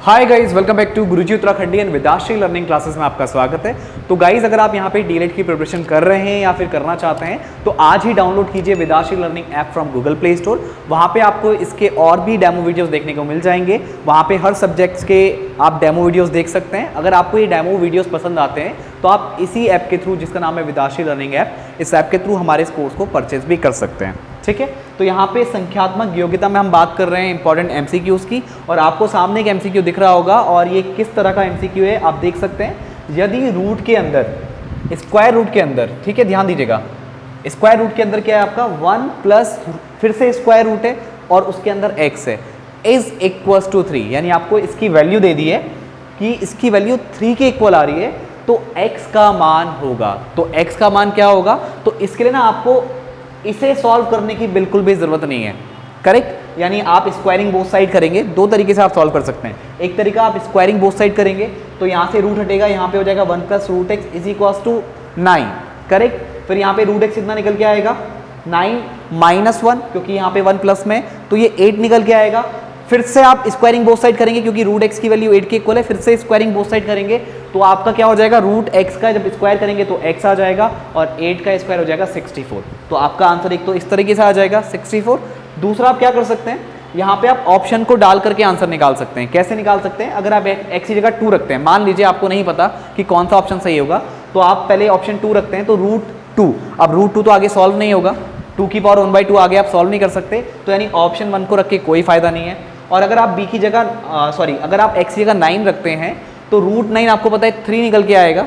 Hi guys, welcome back to Guruji Uttarakhandi and Vidashri learning classes में आपका स्वागत है। तो गाइज, अगर आप यहाँ पे डीएलएड की प्रिपरेशन कर रहे हैं या फिर करना चाहते हैं तो आज ही डाउनलोड कीजिए Vidashri learning app from Google Play Store. वहाँ पे आपको इसके और भी डेमो वीडियोस देखने को मिल जाएंगे। वहाँ पे हर सब्जेक्ट्स के आप डेमो वीडियोस देख सकते हैं। अगर आपको ये डेमो वीडियोस पसंद आते हैं तो आप इसी ऐप के थ्रू, जिसका नाम है विदाश्री लर्निंग ऐप, इस ऐप के थ्रू हमारे इस कोर्स को परचेज भी कर सकते हैं। ठीक है, तो यहाँ पे संख्यात्मक योग्यता में हम बात कर रहे हैं इंपॉर्टेंट एमसीक्यूज की, और आपको सामने एक एमसीक्यू दिख रहा होगा और ये किस तरह का एमसीक्यू है आप देख सकते हैं। यदि रूट के अंदर, स्क्वायर रूट के अंदर, ठीक है ध्यान दीजिएगा, स्क्वायर रूट के अंदर क्या है आपका 1 प्लस फिर से स्क्वायर रूट है और उसके अंदर x है, इज इक्वल्स टू 3, यानी आपको इसकी वैल्यू दे दी है कि इसकी वैल्यू 3 के इक्वल आ रही है तो x का मान होगा। तो x का मान क्या होगा, तो इसके लिए ना आपको इसे सॉल्व करने की बिल्कुल भी जरूरत नहीं है। करेक्ट, यानी आप स्क्वायरिंग बोथ साइड करेंगे, दो तरीके से आप सॉल्व कर सकते हैं। एक तरीका आप स्क्वायरिंग बोथ साइड करेंगे तो यहाँ से रूट हटेगा, यहाँ पे हो जाएगा 1 plus root x is equals to 9। Correct, फिर यहाँ पे रूट एक्स कितना निकल के आएगा 9 माइनस 1, क्योंकि यहाँ पे 1 प्लस में तो ये 8 निकल के आएगा। फिर से आप स्क्वायरिंग बोथ साइड करेंगे क्योंकि रूट एक्स की वैल्यू 8 के इक्वल है, फिर से स्क्वायरिंग बोथ साइड करेंगे तो आपका क्या हो जाएगा, रूट एक्स का जब स्क्वायर करेंगे तो x आ जाएगा और 8 का स्क्वायर हो जाएगा 64। तो आपका आंसर एक तो इस तरीके से आ जाएगा 64। दूसरा आप क्या कर सकते हैं, यहाँ पे आप ऑप्शन को डाल करके आंसर निकाल सकते हैं। कैसे निकाल सकते हैं, अगर आप x की जगह 2 रखते हैं, मान लीजिए आपको नहीं पता कि कौन सा ऑप्शन सही होगा, तो आप पहले ऑप्शन 2 रखते हैं तो रूट 2। अब रूट 2 तो आगे सॉल्व नहीं होगा, 2 की पावर 1/2 आगे आप सॉल्व नहीं कर सकते, तो यानी ऑप्शन 1 को रख के कोई फायदा नहीं है। और अगर आप b की जगह अगर आप x की जगह 9 रखते हैं तो रूट 9 आपको पता है 3 निकल के आएगा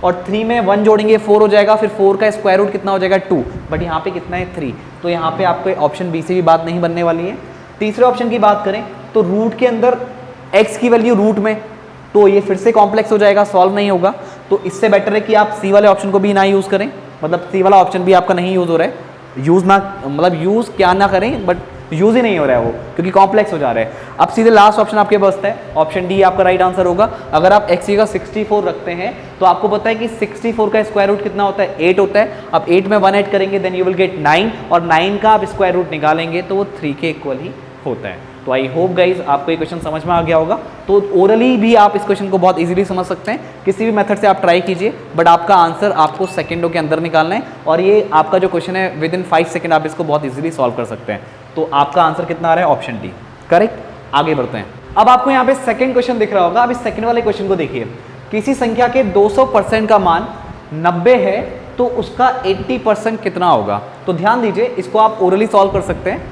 और 3 में 1 जोड़ेंगे 4 हो जाएगा, फिर 4 का स्क्वायर रूट कितना हो जाएगा 2, बट यहाँ पे कितना है 3, तो यहाँ पे आपको ऑप्शन बी से भी बात नहीं बनने वाली है। तीसरे ऑप्शन की बात करें तो रूट के अंदर x की वैल्यू रूट में, तो ये फिर से कॉम्प्लेक्स हो जाएगा, सॉल्व नहीं होगा। तो इससे बेटर है कि आप सी वाले ऑप्शन को भी ना यूज़ करें, मतलब सी वाला ऑप्शन भी आपका नहीं यूज़ हो रहा है, यूज़ ना मतलब यूज़ क्या ना करें, बट यूज ही नहीं हो रहा है वो, क्योंकि कॉम्प्लेक्स हो जा रहा है। अब सीधे लास्ट ऑप्शन आपके पास है, ऑप्शन डी आपका राइट आंसर होगा। अगर आप x का 64 रखते हैं तो आपको पता है कि 64 का स्क्वायर रूट कितना होता है, 8 होता है। अब 8 में 1 ऐड करेंगे देन यू विल गेट 9, और 9 का आप स्क्वायर रूट निकालेंगे तो वो 3 के इक्वल ही होता है। तो आई होप गाइज आपको ये क्वेश्चन समझ में आ गया होगा। तो ओरली भी आप इस क्वेश्चन को बहुत इजीली समझ सकते हैं, किसी भी मेथड से आप ट्राई कीजिए, बट आपका आंसर आपको सेकंडों के अंदर निकालना है, और ये आपका जो क्वेश्चन है विद इन 5 सेकंड आप इसको बहुत इजीली सॉल्व कर सकते हैं। तो आपका आंसर कितना आ रहा है, ऑप्शन डी। करेक्ट, आगे बढ़ते हैं। अब आपको यहाँ पे सेकंड क्वेश्चन दिख रहा होगा। अब इस सेकंड वाले क्वेश्चन को देखिए, किसी संख्या के 200% का मान 90 है तो उसका 80% कितना होगा। तो ध्यान दीजिए, इसको आप ओरली सॉल्व कर सकते हैं।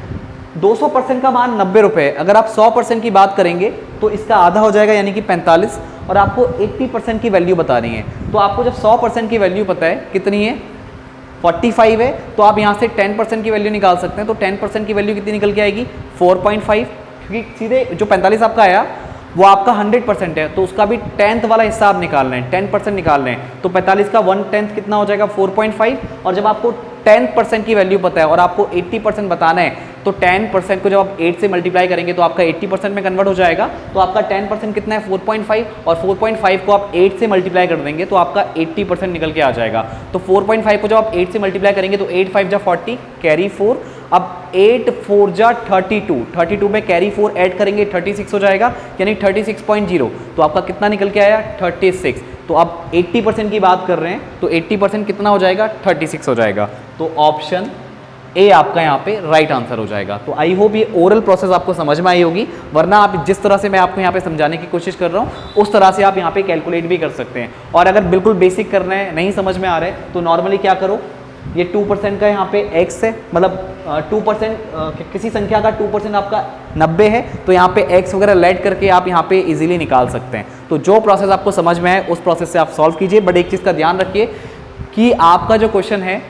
200% का मान 90 रुपये, अगर आप 100% की बात करेंगे तो इसका आधा हो जाएगा यानी कि 45, और आपको 80% की वैल्यू बता रही है। तो आपको जब 100% की वैल्यू पता है कितनी है 45 है, तो आप यहाँ से 10% की वैल्यू निकाल सकते हैं। तो 10% की वैल्यू कितनी निकल के आएगी 4.5, क्योंकि सीधे जो 45 आपका आया वो आपका 100% है, तो उसका भी 10th वाला हिस्सा आप निकाल रहे हैं, 10% निकाल रहे हैं। तो 45 का 1/10 कितना हो जाएगा 4.5, और जब आपको 10% की वैल्यू पता है और आपको 80% बताना है तो 10% को जब आप 8 से मल्टीप्लाई करेंगे तो आपका 80% में कन्वर्ट हो जाएगा। तो आपका 10% कितना है 4.5, और 4.5 को आप 8 से मल्टीप्लाई कर देंगे तो आपका 80% निकल के आ जाएगा। तो 4.5 को जब आप 8 से मल्टीप्लाई करेंगे तो 8 5 जा 40, कैरी 4। अब 8 4 जा 32, 32 में कैरी 4 ऐड करेंगे 36 हो जाएगा, यानी 36.0। तो आपका कितना निकल के आया 36। तो अब 80% की बात कर रहे हैं तो 80% कितना हो जाएगा 36 हो जाएगा। तो ऑप्शन ए आपका यहाँ पे राइट आंसर हो जाएगा। तो आई होप ये ओरल प्रोसेस आपको समझ में आई होगी, वरना आप जिस तरह से मैं आपको यहाँ पे समझाने की कोशिश कर रहा हूँ उस तरह से आप यहाँ पे कैलकुलेट भी कर सकते हैं। और अगर बिल्कुल बेसिक करना है, नहीं समझ में आ रहा है, तो नॉर्मली क्या करो, ये 2% का यहाँ पे x है, मतलब 2% किसी संख्या का 2% आपका 90 है, तो यहाँ पे x वगैरह लेट करके आप यहाँ पे इजीली निकाल सकते हैं। तो जो प्रोसेस आपको समझ में आए उस प्रोसेस से आप सॉल्व कीजिए, बट एक चीज़ का ध्यान रखिए कि आपका जो क्वेश्चन है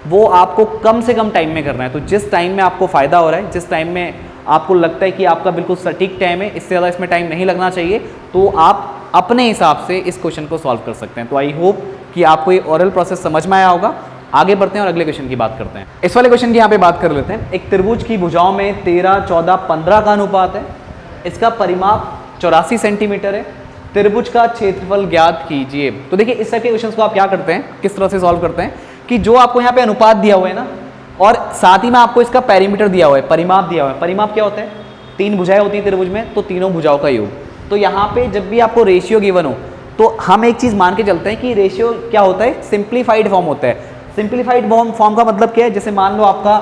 वो आपको कम से कम टाइम में करना है। तो जिस टाइम में आपको फ़ायदा हो रहा है, जिस टाइम में आपको लगता है कि आपका बिल्कुल सटीक टाइम है, इससे ज़्यादा इसमें टाइम नहीं लगना चाहिए, तो आप अपने हिसाब से इस क्वेश्चन को सॉल्व कर सकते हैं। तो आई होप कि आपको ये ओरल प्रोसेस समझ में आया होगा। आगे बढ़ते हैं और अगले क्वेश्चन की बात करते हैं। इस वाले क्वेश्चन की यहाँ पे बात कर लेते हैं। एक त्रिभुज की भुजाओं में 13, 14, 15 का अनुपात है। इसका परिमाप 84 सेंटीमीटर है। त्रिभुज का क्षेत्रफल ज्ञात कीजिए। तो देखिए, इस टाइप के क्वेश्चन को आप क्या करते हैं, किस तरह से सॉल्व करते हैं कि जो आपको यहाँ पे अनुपात दिया हुआ है ना, और साथ ही में आपको इसका पैरीमीटर दिया हुआ है, परिमाप दिया हुआ है। परिमाप क्या होता है, 3 भुजाएं होती है त्रिभुज में, तो तीनों भुजाओं का योग। तो यहाँ पे जब भी आपको रेशियो गिवन हो तो हम एक चीज़ मान के चलते हैं कि रेशियो क्या होता है, सिंप्लीफाइड फॉर्म होता है। सिंप्लीफाइड फॉर्म का मतलब क्या है, जैसे मान लो आपका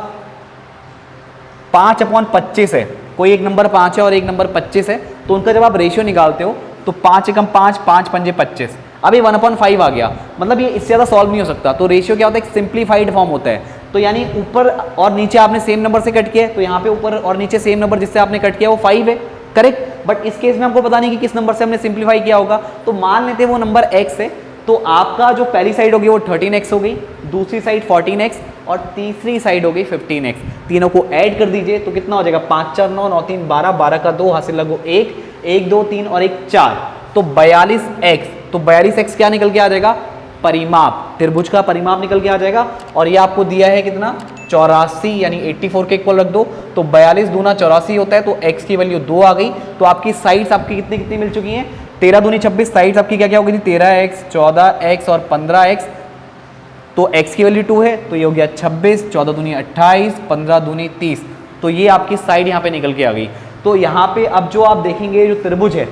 5/25 है, कोई एक नंबर 5 है और एक नंबर 25 है, तो उनका जब आप रेशियो निकालते हो तो 5 एकम 5, 5 पंजे 25, अभी 1/5 आ गया, मतलब ये इससे ज़्यादा सॉल्व नहीं हो सकता। तो रेशियो क्या होता है, एक सिंप्लीफाइड फॉर्म होता है। तो यानी ऊपर और नीचे आपने सेम नंबर से कट किया है, तो यहाँ पे ऊपर और नीचे सेम नंबर जिससे आपने कट किया वो 5 है, करेक्ट। बट इस केस में हमको पता नहीं कि किस नंबर से हमने सिंप्लीफाई किया होगा, तो मान लेते हैं वो नंबर x है, तो आपका जो पहली साइड होगी वो 13x हो गई, दूसरी साइड 14x और तीसरी साइड हो गई 15x। तीनों को ऐड कर दीजिए तो कितना हो जाएगा, 5 4 9 9 3 12, 12 का 2 हासिल लगो 1, 1 2 3 और 1 4, तो 42x। तो 42x क्या निकल के आ जाएगा, परिमाप, त्रिभुज का परिमाप निकल के आ जाएगा। और ये आपको दिया है कितना, 84, यानी 84 के इक्वल रख दो, तो 42 दूना 84 होता है, तो x की वैल्यू 2 आ गई। तो आपकी साइड्स आपकी कितनी कितनी मिल चुकी हैं, 13 दूनी 26, साइड्स आपकी क्या क्या हो गई थी, 13x 14x और 15x। तो x की वैल्यू 2 है, तो ये हो गया 26, 14 दूनी 28, 15 दूनी 30, तो ये आपकी साइड यहाँ पे निकल के आ गई। तो यहाँ पे अब जो आप देखेंगे जो त्रिभुज है,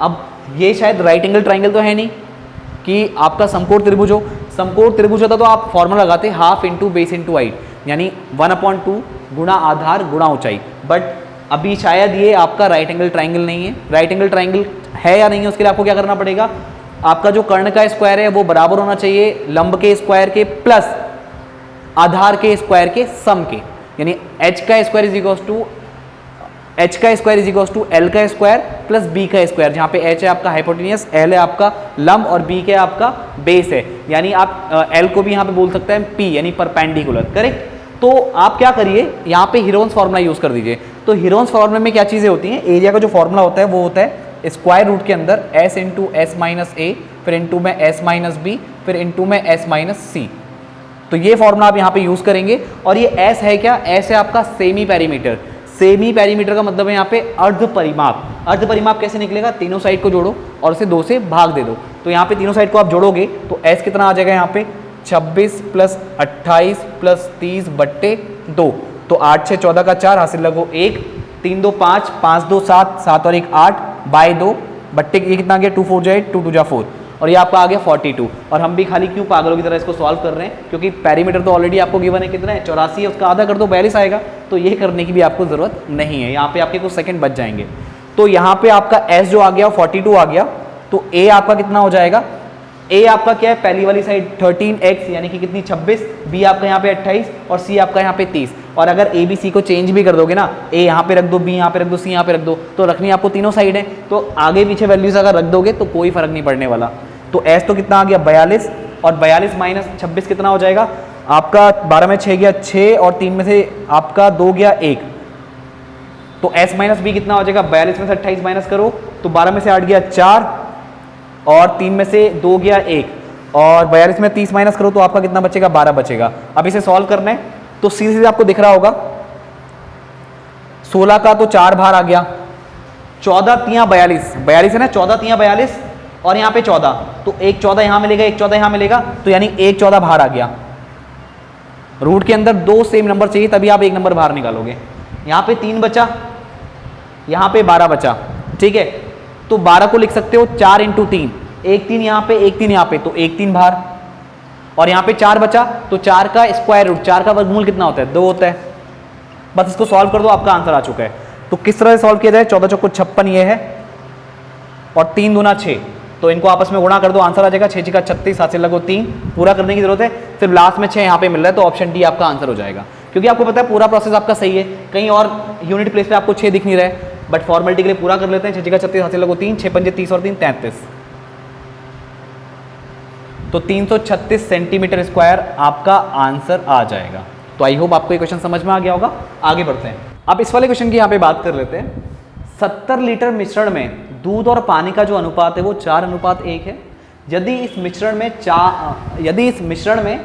अब ये शायद राइट एंगल ट्राइंगल तो है नहीं कि आपका समकोण त्रिभुज हो। समकोण त्रिभुज होता तो आप फॉर्मूला लगाते half into base into height, यानी 1/2 गुणा आधार गुणा ऊंचाई। बट अभी शायद ये आपका राइट एंगल ट्राइंगल नहीं है। राइट एंगल ट्राइंगल है या नहीं है, उसके लिए आपको क्या करना पड़ेगा, आपका जो कर्ण का स्क्वायर है वो बराबर होना चाहिए लंब के स्क्वायर के प्लस आधार के स्क्वायर के सम के, यानी h का square is equal to h का square is equal to l का स्क्वायर प्लस b का स्क्वायर, जहाँ पे h है आपका हाइपोटेनियस, l है आपका लंब और b के आपका बेस है, यानी आप l को भी यहाँ पे बोल सकते हैं p, यानी परपेंडिकुलर, करेक्ट। तो आप क्या करिए, यहाँ पे हीरोन्स फॉर्मूला यूज कर दीजिए। तो हीरोन्स फॉर्मूले में क्या चीज़ें होती हैं, एरिया का जो फॉर्मूला होता है वो होता है स्क्वायर रूट के अंदर s इंटू एस माइनस ए, फिर इंटू में s माइनस बी, फिर इंटू में s माइनस सी। तो ये फॉर्मूला आप यहाँ पे यूज करेंगे। और ये s है क्या, s है आपका सेमी पेरीमीटर। सेमी पेरीमीटर का मतलब है यहाँ पे अर्ध परिमाप। अर्ध परिमाप कैसे निकलेगा, तीनों साइड को जोड़ो और उसे 2 से भाग दे दो। तो यहाँ पे तीनों साइड को आप जोड़ोगे तो s कितना आ जाएगा, यहाँ पे 26 प्लस 28 प्लस 30 बट्टे 2, तो 8 6 14 का 4 हासिल लगो 1, 3 2 5, 5 2 7, 7 और 1 8 बाय 2 बट्टे ये कितना आ गया, 2 4 8, 2 2 जा 4, और ये आपका आ गया 42। और हम भी खाली क्यों पागलों की तरह इसको सॉल्व कर रहे हैं, क्योंकि पेरीमीटर तो ऑलरेडी आपको गिवन है कितना है, 84 है, उसका आधा कर दो 42 आएगा। तो ये करने की भी आपको जरूरत नहीं है, यहाँ पे आपके कुछ सेकंड बच जाएंगे। तो यहाँ पे आपका s जो आ गया 42 आ गया, तो a आपका कितना हो जाएगा, a आपका क्या है, पहली वाली साइड 13x यानी कि कितनी 26, b आपका यहाँ पे 28 और c आपका यहाँ पे 30। और अगर a b c को चेंज भी कर दोगे ना, a यहाँ पे रख दो, b यहाँ पे रख दो, c यहाँ पे रख दो, तो रखनी आपको तीनों साइड है, तो आगे पीछे वैल्यूज अगर रख दोगे तो कोई फर्क नहीं पड़ने वाला। तो s तो कितना आ गया 42, और 42 माइनस 26 कितना हो जाएगा आपका, 12 में 6 गया 6 और 3 में से आपका 2 गया 1, तो s माइनस बी कितना हो जाएगा, 42 में से 28 माइनस करो तो 12 में से 8 गया 4 और 3 में से 2 गया 1, और 42 में 30 माइनस करो तो आपका कितना बचेगा, 12 बचेगा। अब इसे सॉल्व करना है तो सीधे सीधे आपको दिख रहा होगा 16 का तो 4 बाहर आ गया, 14 तियां 42, 42 है ना, 14 तियां 42 और यहाँ पे 14, तो एक 14 यहाँ मिलेगा, एक 14 यहाँ मिलेगा, तो यानी एक 14 बाहर आ गया। रूट के अंदर 2 सेम नंबर चाहिए तभी आप एक नंबर बाहर निकालोगे। यहाँ पे 3 बचा, यहाँ पे 12 बचा, ठीक है। तो 12 को लिख सकते हो 4 इंटू 3, एक 3 यहाँ पे, एक 3 यहाँ पे, तो एक 3 बाहर, और यहाँ पे 4 बचा, तो 4 का स्क्वायर रूट, 4 का वर्गमूल कितना होता है, 2 होता है। बस इसको सॉल्व कर दो, आपका आंसर आ चुका है। तो किस तरह से सॉल्व किया जाए, 14 चौको 56 ये है और 3 दूना 6, तो इनको आपस में गुणा कर दो, आंसर आ जाएगा 6 6 का 36, हाथ से लगो 3, पूरा करने की जरूरत है, सिर्फ लास्ट में 6 यहाँ पे मिल रहा है, तो ऑप्शन डी आपका आंसर हो जाएगा। क्योंकि आपको पता है पूरा प्रोसेस आपका सही है, कहीं और यूनिट प्लेस पे आपको 6 दिख नहीं रहा है, बट फॉर्मेलिटी के लिए पूरा कर लेते हैं। 6 6 का 36, हाथ से लगो 3, 6 पंजे 30 और 3 33, तो 336 सेंटीमीटर स्क्वायर आपका आंसर आ जाएगा। तो आई होप आपको ये क्वेश्चन समझ में आ गया होगा। आगे बढ़ते हैं, अब इस वाले क्वेश्चन की यहाँ पे बात कर लेते हैं। 70 लीटर मिश्रण में दूध और पानी का जो अनुपात है वो 4:1 है। यदि इस मिश्रण में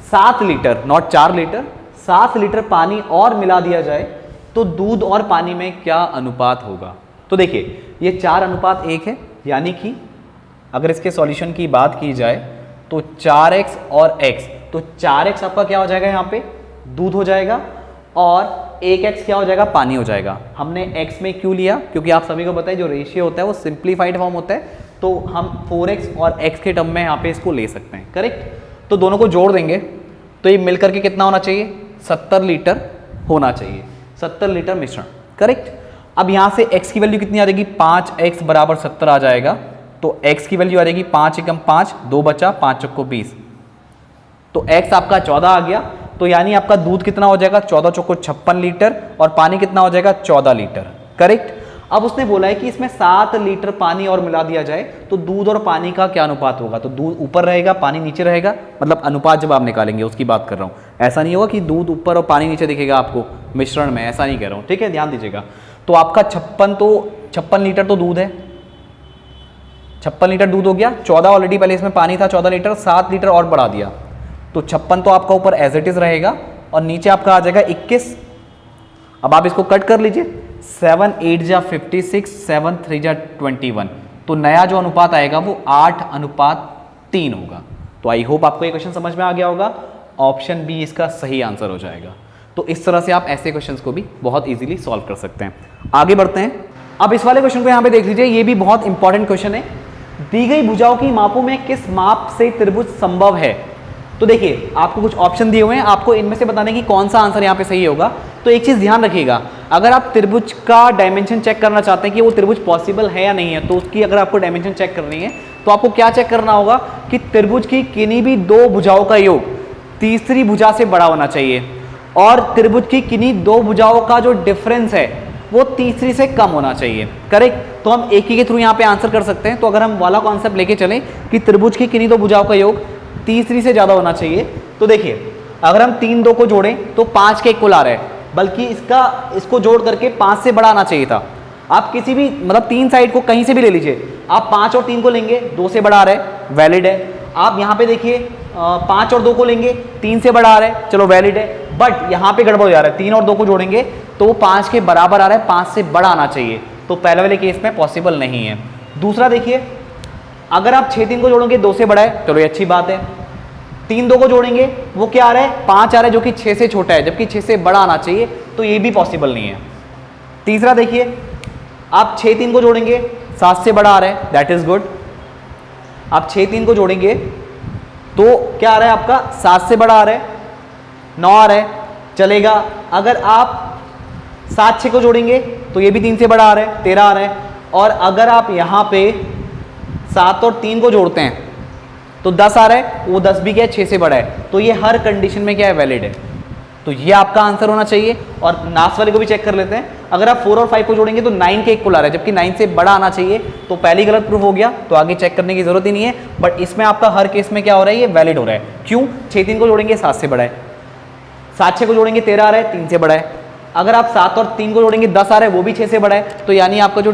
7 लीटर, नॉट 4 लीटर, 7 लीटर पानी और मिला दिया जाए तो दूध और पानी में क्या अनुपात होगा। तो देखिए ये 4:1 है, यानी कि अगर इसके सॉल्यूशन की बात की जाए तो 4x और x, तो 4x आपका क्या हो जाएगा, यहाँ पे दूध हो जाएगा, और एक x क्या हो जाएगा, पानी हो जाएगा। हमने x में क्यों लिया, क्योंकि आप सभी को पता है जो रेशियो होता है वो सिंप्लीफाइड फॉर्म होता है, तो हम 4x और x के टर्म में यहाँ पे इसको ले सकते हैं, करेक्ट। तो दोनों को जोड़ देंगे तो ये मिलकर के कितना होना चाहिए, 70 लीटर होना चाहिए, 70 लीटर मिश्रण, करेक्ट। अब यहाँ से x की वैल्यू कितनी आ जाएगी, 5x बराबर 70 आ जाएगा, तो x की वैल्यू आ जाएगी 5 एकम 5, 2 बचा, 5 चौको 20, तो x आपका 14 आ गया। तो यानी आपका दूध कितना हो जाएगा, 14 चौको 56 लीटर, और पानी कितना हो जाएगा, 14 लीटर, करेक्ट। अब उसने बोला है कि इसमें 7 लीटर पानी और मिला दिया जाए तो दूध और पानी का क्या अनुपात होगा, तो दूध ऊपर रहेगा पानी नीचे रहेगा, मतलब अनुपात जब आप निकालेंगे उसकी बात कर रहा हूँ, ऐसा नहीं होगा कि दूध ऊपर और पानी नीचे दिखेगा आपको मिश्रण में, ऐसा नहीं कह रहा हूँ, ठीक है, ध्यान दीजिएगा। तो आपका 56 लीटर तो दूध है, 56 लीटर दूध हो गया, 14 ऑलरेडी पहले इसमें पानी था 14 लीटर, 7 लीटर और बढ़ा दिया, तो 56 तो आपका ऊपर एज इट इज रहेगा और नीचे आपका आ जाएगा 21। अब आप इसको कट कर लीजिए, 7 8 जा 56, 7 3 जा 21, तो नया जो अनुपात आएगा वो 8:3 होगा। तो आई होप आपको ये क्वेश्चन समझ में आ गया होगा, ऑप्शन बी इसका सही आंसर हो जाएगा। तो इस तरह से आप ऐसे क्वेश्चंस को भी बहुत इजीली सॉल्व कर सकते हैं। आगे बढ़ते हैं, अब इस वाले क्वेश्चन को यहाँ पे देख लीजिए, ये भी बहुत इंपॉर्टेंट क्वेश्चन है। दी गई भुजाओं की मापों में किस माप से त्रिभुज संभव है। तो देखिए आपको कुछ ऑप्शन दिए हुए हैं, आपको इनमें से बताने की कौन सा आंसर यहाँ पे सही होगा। तो एक चीज ध्यान रखिएगा, अगर आप त्रिभुज का डायमेंशन चेक करना चाहते हैं कि वो त्रिभुज पॉसिबल है या नहीं है, तो उसकी अगर आपको डायमेंशन चेक करनी है तो आपको क्या चेक करना होगा कि त्रिभुज की किन्हीं भी दो भुजाओं का योग तीसरी भुजा से बड़ा होना चाहिए, और त्रिभुज की किन्हीं दो भुजाओं का जो डिफरेंस है वो तीसरी से कम होना चाहिए, करेक्ट। तो हम एक ही के थ्रू यहाँ पे आंसर कर सकते हैं। तो अगर हम वाला कॉन्सेप्ट लेके चलें कि त्रिभुज की किन्हीं दो भुजाओं का योग तीसरी से ज्यादा होना चाहिए, तो देखिए अगर हम 3 2 को जोड़ें तो 5 के इक्वल आ रहा है, बल्कि इसको जोड़ करके 5 से बड़ा आना चाहिए था। आप किसी भी मतलब 3 साइड को कहीं से भी ले लीजिए, आप 5 और 3 को लेंगे 2 से बड़ा आ रहा है, वैलिड है। आप यहाँ पे देखिए 5 और 2 को लेंगे 3 से बड़ा आ रहा है, चलो वैलिड है। बट यहाँ पे गड़बड़ हो जा रहा है, 3 और 2 को जोड़ेंगे तो वो 5 के बराबर आ रहा है, 5 से बड़ा आना चाहिए, तो पहले वाले केस में पॉसिबल नहीं है। दूसरा देखिए, अगर आप 6 3 को जोड़ोगे 2 से बड़ा है, चलो ये अच्छी बात है। 3 2 को जोड़ेंगे वो क्या आ रहा है, 5 आ रहा है, जो कि 6 से छोटा है, जबकि 6 से बड़ा आना चाहिए, तो ये भी पॉसिबल नहीं है। तीसरा देखिए, आप 6 3 को जोड़ेंगे 7 से बड़ा आ रहा है, दैट इज गुड। आप 6 3 को जोड़ेंगे तो क्या आ रहा है आपका, 7 से बड़ा आ रहा है, 9 आ रहा है, चलेगा। अगर आप 7 6 को जोड़ेंगे तो ये भी 3 से बड़ा आ रहा है, 13 आ रहा है। और अगर आप यहाँ पे 7 और 3 को जोड़ते हैं तो 10 आ रहा है, वो 10 भी क्या है, 6 से बड़ा है, तो ये हर कंडीशन में क्या है, वैलिड है। तो ये आपका आंसर होना चाहिए। और नास वाले को भी चेक कर लेते हैं, अगर आप 4 और 5 को जोड़ेंगे तो 9 के इक्वल आ रहा है, जबकि 9 से बड़ा आना चाहिए, तो पहली गलत प्रूफ हो गया, तो आगे चेक करने की जरूरत ही नहीं है। बट इसमें आपका हर केस में क्या हो रहा है, ये वैलिड हो रहा है। क्यों, 6 3 को जोड़ेंगे 7 से बड़ा है, 7 6 को जोड़ेंगे 13 आ रहा है, 3 से बड़ा है। अगर आप 7 और 3 को जोड़ेंगे 10 आ रहा है, वो भी 6 से बड़ा है, तो यानी आपका जो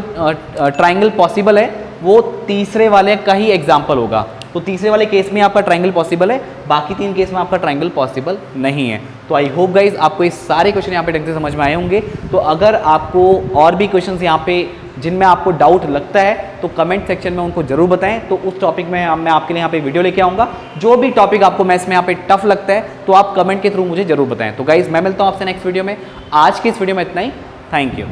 ट्राइंगल पॉसिबल है वो तीसरे वाले का ही एग्जाम्पल होगा। तो तीसरे वाले केस में आपका ट्राइंगल पॉसिबल है, बाकी 3 केस में आपका ट्राइंगल पॉसिबल नहीं है। तो आई होप गाइज आपको ये सारे क्वेश्चन यहाँ पे ढंग से समझ में आए होंगे। तो अगर आपको और भी क्वेश्चंस यहाँ पे जिनमें आपको डाउट लगता है तो कमेंट सेक्शन में उनको जरूर बताएं, तो उस टॉपिक में मैं आपके लिए यहाँ पे वीडियो लेके आऊँगा। जो भी टॉपिक आपको मैथ्स में यहाँ पे टफ लगता है तो आप कमेंट के थ्रू मुझे जरूर बताएं। तो गाइज मैं मिलता हूँ आपसे नेक्स्ट वीडियो में। आज की इस वीडियो में इतना ही, थैंक यू।